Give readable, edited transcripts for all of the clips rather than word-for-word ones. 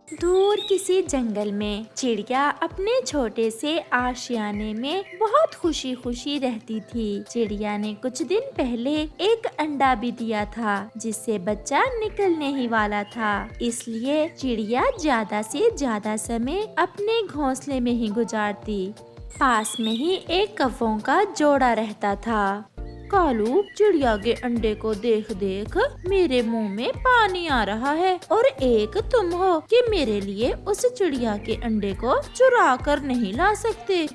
दूर किसी जंगल में चिड़िया अपने छोटे से आशियाने में बहुत खुशी खुशी रहती थी। चिड़िया ने कुछ दिन पहले एक अंडा भी दिया था जिससे बच्चा निकलने ही वाला था। इसलिए चिड़िया ज्यादा से ज्यादा समय अपने घोंसले में ही गुजारती। पास में ही एक कौवों का जोड़ा रहता था। कालू, चिड़िया के अंडे को देख देख मेरे मुंह में पानी आ रहा है और एक तुम हो कि मेरे लिए उस चिड़िया के अंडे को चुरा कर नहीं ला सकते।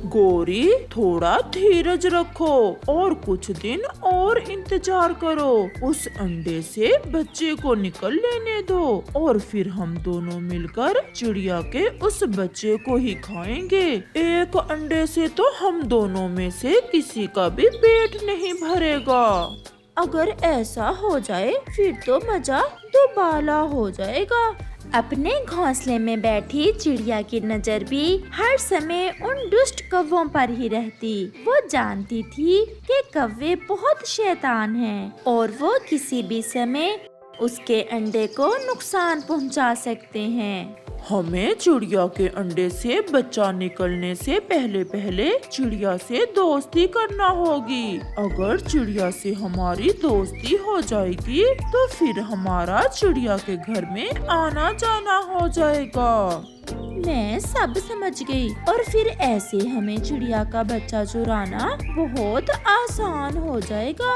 गौरी, थोड़ा धीरज रखो और कुछ दिन और इंतजार करो। उस अंडे से बच्चे को निकल लेने दो और फिर हम दोनों मिलकर चिड़िया के उस बच्चे को ही खाएंगे। एक अंडे से तो हम दोनों में से किसी का भी पेट नहीं भरेगा। अगर ऐसा हो जाए फिर तो मजा दुबाला हो जाएगा। अपने घोंसले में बैठी चिड़िया की नजर भी हर समय उन दुष्ट कौवों पर ही रहती। वो जानती थी कि कौवे बहुत शैतान हैं और वो किसी भी समय उसके अंडे को नुकसान पहुंचा सकते हैं। हमें चिड़िया के अंडे से बच्चा निकलने से पहले पहले चिड़िया से दोस्ती करना होगी। अगर चिड़िया से हमारी दोस्ती हो जाएगी तो फिर हमारा चिड़िया के घर में आना जाना हो जाएगा। मैं सब समझ गई और फिर ऐसे हमें चिड़िया का बच्चा चुराना बहुत आसान हो जाएगा।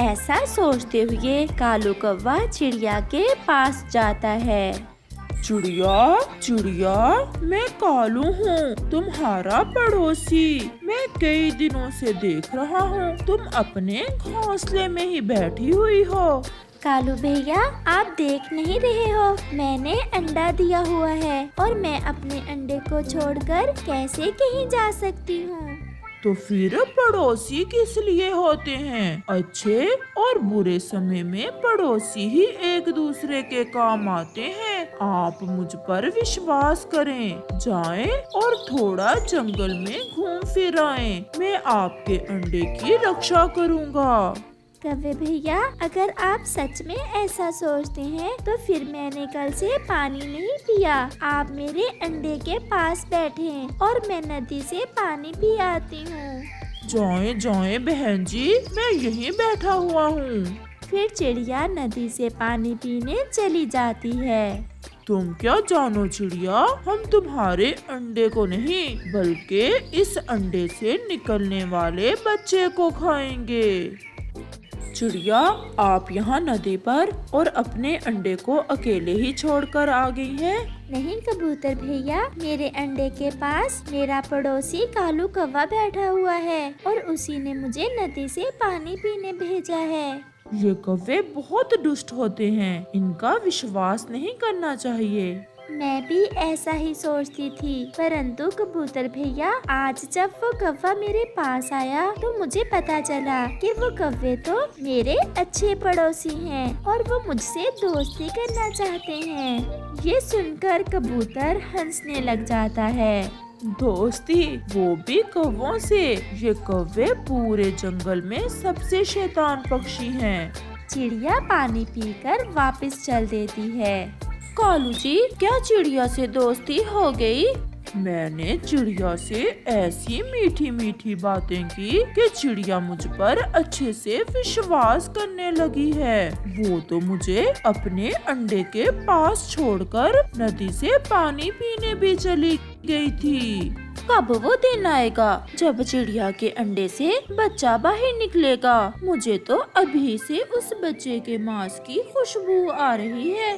ऐसा सोचते हुए कालू कौवा चिड़िया के पास जाता है। चिड़िया, चिड़िया, मैं कालू हूँ, तुम्हारा पड़ोसी। मैं कई दिनों से देख रहा हूँ तुम अपने घोंसले में ही बैठी हुई हो। कालू भैया, आप देख नहीं रहे हो, मैंने अंडा दिया हुआ है और मैं अपने अंडे को छोड़कर कैसे कहीं जा सकती हूँ। तो फिर पड़ोसी किस लिए होते हैं? अच्छे और बुरे समय में पड़ोसी ही एक दूसरे के काम आते हैं। आप मुझ पर विश्वास करें, जाएं और थोड़ा जंगल में घूम फिर आएं। मैं आपके अंडे की रक्षा करूंगा। कौवे भैया, अगर आप सच में ऐसा सोचते हैं तो फिर मैंने कल से पानी नहीं पिया। आप मेरे अंडे के पास बैठे और मैं नदी से पानी पी आती हूँ। जाएं जाएं बहन जी, मैं यहीं बैठा हुआ हूँ। फिर चिड़िया नदी से पानी पीने चली जाती है। तुम क्या जानो चिड़िया, हम तुम्हारे अंडे को नहीं बल्कि इस अंडे से निकलने वाले बच्चे को खाएंगे। चिड़िया, आप यहाँ नदी पर और अपने अंडे को अकेले ही छोड़कर आ गई हैं। नहीं कबूतर भैया, मेरे अंडे के पास मेरा पड़ोसी कालू कौवा बैठा हुआ है और उसी ने मुझे नदी से पानी पीने भेजा है। ये कौवे बहुत दुष्ट होते हैं, इनका विश्वास नहीं करना चाहिए। मैं भी ऐसा ही सोचती थी, परंतु कबूतर भैया, आज जब वो कौवा मेरे पास आया तो मुझे पता चला कि वो कौवे तो मेरे अच्छे पड़ोसी हैं और वो मुझसे दोस्ती करना चाहते हैं। ये सुनकर कबूतर हंसने लग जाता है। दोस्ती, वो भी कौवों से? ये कौवे पूरे जंगल में सबसे शैतान पक्षी हैं। चिड़िया पानी पीकर वापस चल देती है। कालू जी, क्या चिड़िया से दोस्ती हो गई? मैंने चिड़िया से ऐसी मीठी मीठी बातें की कि चिड़िया मुझ पर अच्छे से विश्वास करने लगी है। वो तो मुझे अपने अंडे के पास छोड़कर नदी से पानी पीने भी चली गई थी। कब वो दिन आएगा जब चिड़िया के अंडे से बच्चा बाहर निकलेगा? मुझे तो अभी से उस बच्चे के मांस की खुशबू आ रही है।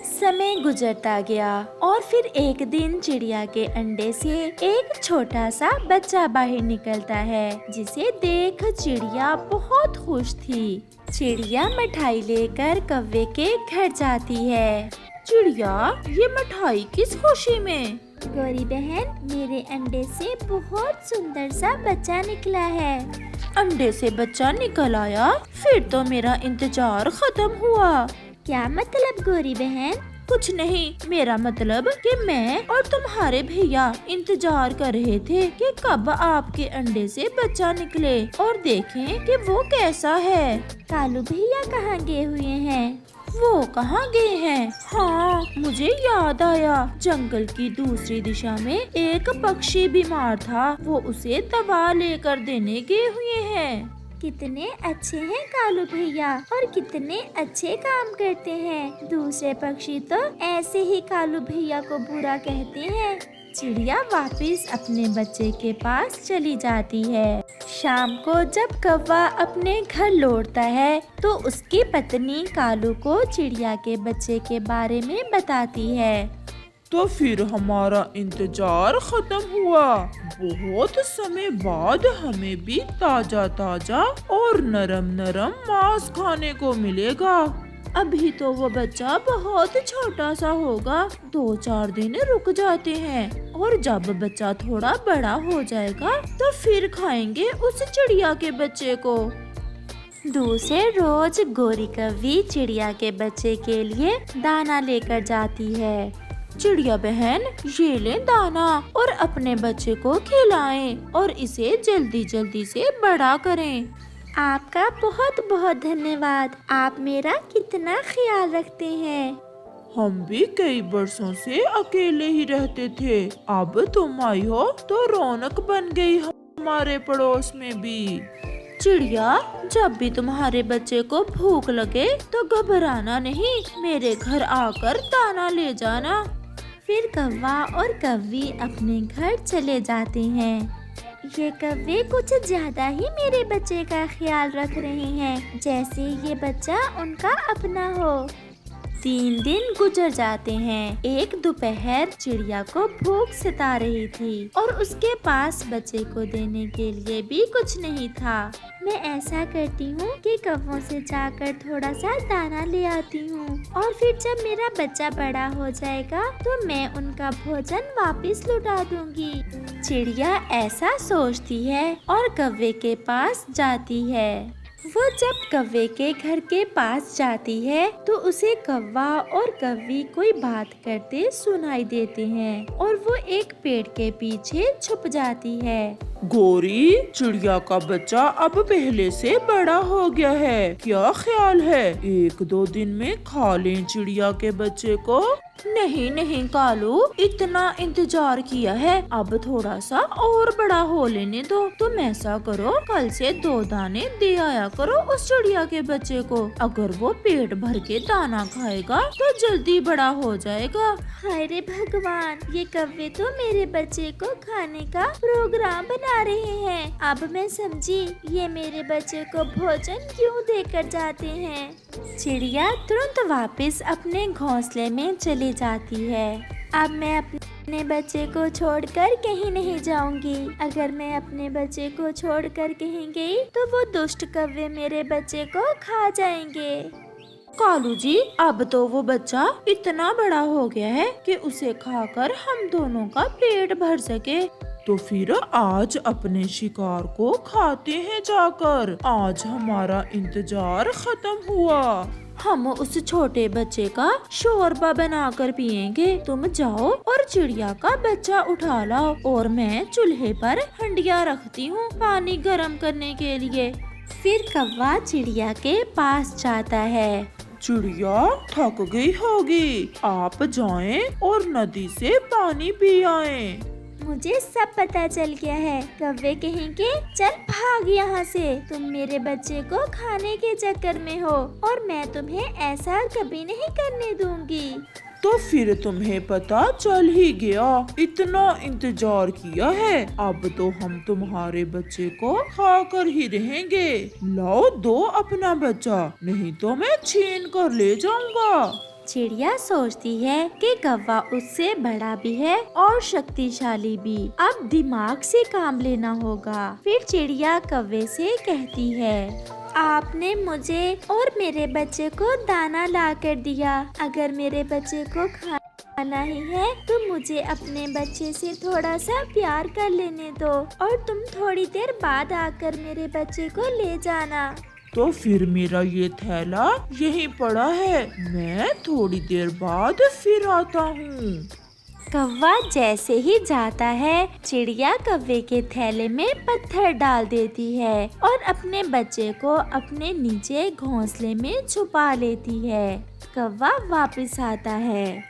समय गुजरता गया और फिर एक दिन चिड़िया के अंडे से एक छोटा सा बच्चा बाहर निकलता है, जिसे देख चिड़िया बहुत खुश थी। चिड़िया मिठाई लेकर कौवे के घर जाती है। चिड़िया, ये मिठाई किस खुशी में? गौरी बहन, मेरे अंडे से बहुत सुंदर सा बच्चा निकला है। अंडे से बच्चा निकल आया? फिर तो मेरा इंतजार खत्म हुआ। क्या मतलब गौरी बहन? कुछ नहीं, मेरा मतलब कि मैं और तुम्हारे भैया इंतजार कर रहे थे कि कब आपके अंडे से बच्चा निकले और देखें कि वो कैसा है। कालू भैया कहाँ गए हुए हैं? वो कहाँ गए हैं? हाँ, मुझे याद आया, जंगल की दूसरी दिशा में एक पक्षी बीमार था, वो उसे दवा लेकर देने गए हुए हैं। कितने अच्छे हैं कालू भैया और कितने अच्छे काम करते हैं। दूसरे पक्षी तो ऐसे ही कालू भैया को बुरा कहते हैं। चिड़िया वापस अपने बच्चे के पास चली जाती है। शाम को जब कौवा अपने घर लौटता है तो उसकी पत्नी कालू को चिड़िया के बच्चे के बारे में बताती है। तो फिर हमारा इंतजार खत्म हुआ। बहुत समय बाद हमें भी ताजा ताजा और नरम नरम मांस खाने को मिलेगा। अभी तो वो बच्चा बहुत छोटा सा होगा, 2-4 दिन रुक जाते हैं और जब बच्चा थोड़ा बड़ा हो जाएगा तो फिर खाएंगे उस चिड़िया के बच्चे को। दूसरे रोज गोरी कौवी चिड़िया के बच्चे के लिए दाना लेकर जाती है। चिड़िया बहन, ये ले दाना और अपने बच्चे को खिलाएं और इसे जल्दी जल्दी से बड़ा करें। आपका बहुत बहुत धन्यवाद, आप मेरा कितना ख्याल रखते हैं। हम भी कई बरसों से अकेले ही रहते थे, अब तुम आई हो तो रौनक बन गई हमारे पड़ोस में भी। चिड़िया, जब भी तुम्हारे बच्चे को भूख लगे तो घबराना नहीं, मेरे घर आकर दाना ले जाना। फिर कौवा और कौवी अपने घर चले जाते हैं। ये कौवे कुछ ज्यादा ही मेरे बच्चे का ख्याल रख रहे हैं, जैसे ये बच्चा उनका अपना हो। 3 दिन गुजर जाते हैं। एक दोपहर चिड़िया को भूख सता रही थी और उसके पास बच्चे को देने के लिए भी कुछ नहीं था। मैं ऐसा करती हूँ कि कौवों से जाकर थोड़ा सा दाना ले आती हूँ और फिर जब मेरा बच्चा बड़ा हो जाएगा तो मैं उनका भोजन वापस लौटा दूंगी। चिड़िया ऐसा सोचती है और कौवे के पास जाती है। वो जब कौवे के घर के पास जाती है तो उसे कौवा और कौवी कोई बात करते सुनाई देते हैं और वो एक पेड़ के पीछे छुप जाती है। गोरी, चिड़िया का बच्चा अब पहले से बड़ा हो गया है, क्या ख्याल है 1-2 दिन में खा लें चिड़िया के बच्चे को? नहीं नहीं कालू, इतना इंतजार किया है, अब थोड़ा सा और बड़ा हो लेने दो। तुम ऐसा करो, कल से 2 दाने दे आया करो उस चिड़िया के बच्चे को। अगर वो पेट भर के दाना खाएगा तो जल्दी बड़ा हो जाएगा। हाय रे भगवान, ये कौवे तो मेरे बच्चे को खाने का प्रोग्राम बना रहे हैं। अब मैं समझी ये मेरे बच्चे को भोजन क्यों देकर जाते हैं। चिड़िया तुरंत वापस अपने घोंसले में चली जाती है। अब मैं अपने बच्चे को छोड़कर कहीं नहीं जाऊंगी। अगर मैं अपने बच्चे को छोड़कर कहीं गई तो वो दुष्ट कौवे मेरे बच्चे को खा जाएंगे। कालू जी, अब तो वो बच्चा इतना बड़ा हो गया है कि उसे खाकर हम दोनों का पेट भर सके। तो फिर आज अपने शिकार को खाते हैं जाकर। आज हमारा इंतजार खत्म हुआ। हम उस छोटे बच्चे का शोरबा बनाकर पिएंगे। तुम जाओ और चिड़िया का बच्चा उठा लाओ और मैं चूल्हे पर हंडिया रखती हूँ पानी गर्म करने के लिए। फिर कौवा चिड़िया के पास जाता है। चिड़िया थक गई होगी, आप जाएं और नदी से पानी पी आएं। मुझे सब पता चल गया है। कौवे कहेंगे चल भाग यहाँ से, तुम मेरे बच्चे को खाने के चक्कर में हो और मैं तुम्हें ऐसा कभी नहीं करने दूंगी। तो फिर तुम्हें पता चल ही गया, इतना इंतजार किया है, अब तो हम तुम्हारे बच्चे को खाकर ही रहेंगे। लाओ दो अपना बच्चा, नहीं तो मैं छीन कर ले जाऊंगा। चिड़िया सोचती है कि कौवा उससे बड़ा भी है और शक्तिशाली भी, अब दिमाग से काम लेना होगा। फिर चिड़िया कौवे से कहती है, आपने मुझे और मेरे बच्चे को दाना ला कर दिया, अगर मेरे बच्चे को खाना ही है तो मुझे अपने बच्चे से थोड़ा सा प्यार कर लेने दो और तुम थोड़ी देर बाद आकर मेरे बच्चे को ले जाना। तो फिर मेरा ये थैला यहीं पड़ा है, मैं थोड़ी देर बाद फिर आता हूँ। कौवा जैसे ही जाता है, चिड़िया कौवे के थैले में पत्थर डाल देती है और अपने बच्चे को अपने नीचे घोंसले में छुपा लेती है। कौवा वापस आता है।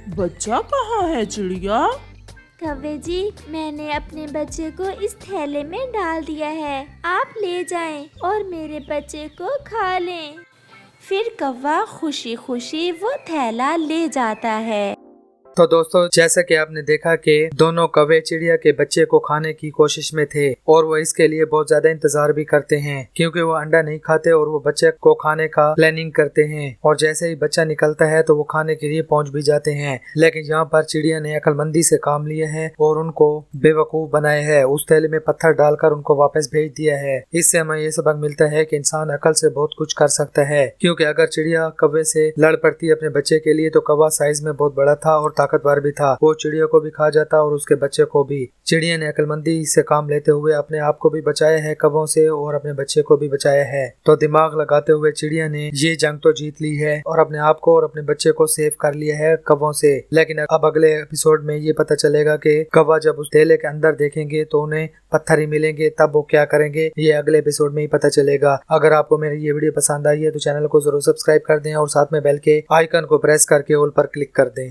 बच्चा कहाँ है चिड़िया? कौवे जी, मैंने अपने बच्चे को इस थैले में डाल दिया है, आप ले जाएं और मेरे बच्चे को खा लें। फिर कौवा खुशी खुशी वो थैला ले जाता है। तो दोस्तों, जैसा कि आपने देखा कि दोनों कौवे चिड़िया के बच्चे को खाने की कोशिश में थे और वो इसके लिए बहुत ज्यादा इंतजार भी करते हैं, क्योंकि वो अंडा नहीं खाते और वो बच्चे को खाने का प्लानिंग करते हैं। और जैसे ही बच्चा निकलता है तो वो खाने के लिए पहुंच भी जाते हैं। लेकिन यहाँ पर चिड़िया ने अक्लमंदी से काम लिया है और उनको बेवकूफ बनाया है, उस थैले में पत्थर डालकर उनको वापस भेज दिया है। इससे हमें ये सबक मिलता है कि इंसान अकल से बहुत कुछ कर सकता है, क्योंकि अगर चिड़िया कौवे से लड़ पड़ती अपने बच्चे के लिए तो कौवा साइज में बहुत बड़ा था और ताकतवर भी था, वो चिड़िया को भी खा जाता और उसके बच्चे को भी। चिड़िया ने अक्लमंदी से काम लेते हुए अपने आप को भी बचाया है कौवों से और अपने बच्चे को भी बचाया है। तो दिमाग लगाते हुए चिड़िया ने ये जंग तो जीत ली है और अपने आप को और अपने बच्चे को सेव कर लिया है कौवों से। लेकिन अब अगले एपिसोड में ये पता चलेगा कि कौवा जब उस थैले के अंदर देखेंगे तो उन्हें पत्थर ही मिलेंगे, तब वो क्या करेंगे ये अगले एपिसोड में ही पता चलेगा। अगर आपको मेरी ये वीडियो पसंद आई है तो चैनल को जरूर सब्सक्राइब कर दें और साथ में बेल के आइकन को प्रेस करके ऑल पर क्लिक कर दें।